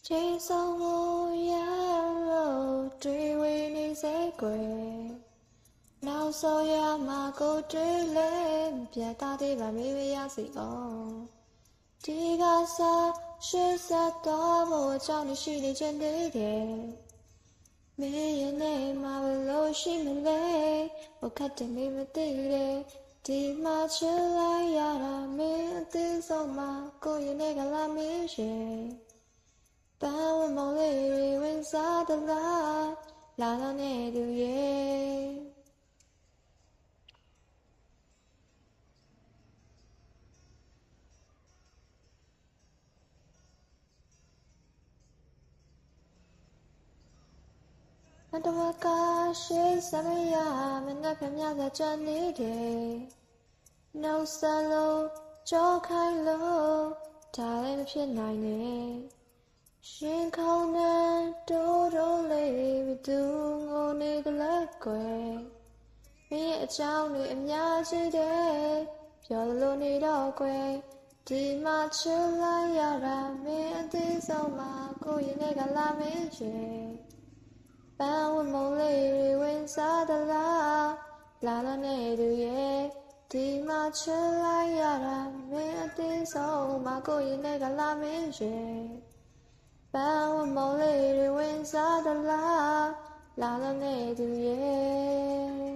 ချိန်ဆောင်ကိုရလို့တွေ့ဝေနေစေကွယ်နောက်ဆိုရမှာကိုတွေ့လဲပြတ်သားသေးပါမေးရစီအောင်ဒီကစားရွှေဆက်တော့ဖို့အကြောင်းရှိနေခြင်းသေးတယ်မင်းရဲ့နေမှာဘလို့ရှိမလဲဘခတ်တယ်မေးမသိတယ်ဒီမှာချစ်လိုက်ရတာမင်းအသေးဆုံးမှာကိုရဲ့နေကလာမင်းရဲ့ပန်းဝမောင်လေးတွေဝင်စားသလားလာတော့နေသူရဲ့မတော်ကရှိစမရမနဲ့ပြမြသာချန်နေတယ်နှုတ်ဆက်လို့ကြောခိုင်းလို့ဒါလည်းမဖြစ်နိုင်နဲ့ရှင်ခေါင်းနဲ့တိုးတိုးလေးမသူငိုနေကလေးကွယ်မင်းအကြောင်းတွေအများကြီးတယ်ပြောလို့နေတော့ကွယ်ဒီမှာချစ်လိုက်ရတာမင်းအသေးဆုံးမှာကိုရင်နဲ့ကလာမင်းရဲ့ပန်းဝမုံလေးတွေဝင်စားသလားလာတော့နေသူရဲ့ဒီမှာချစ်လိုက်ရတာမင်းအသေးဆုံးမှာကိုရင်နဲ့ကလာမင်းရဲ့ပန်းဝမုံလေးတွေဝင်စားသလားလာတော့နေသူရဲ့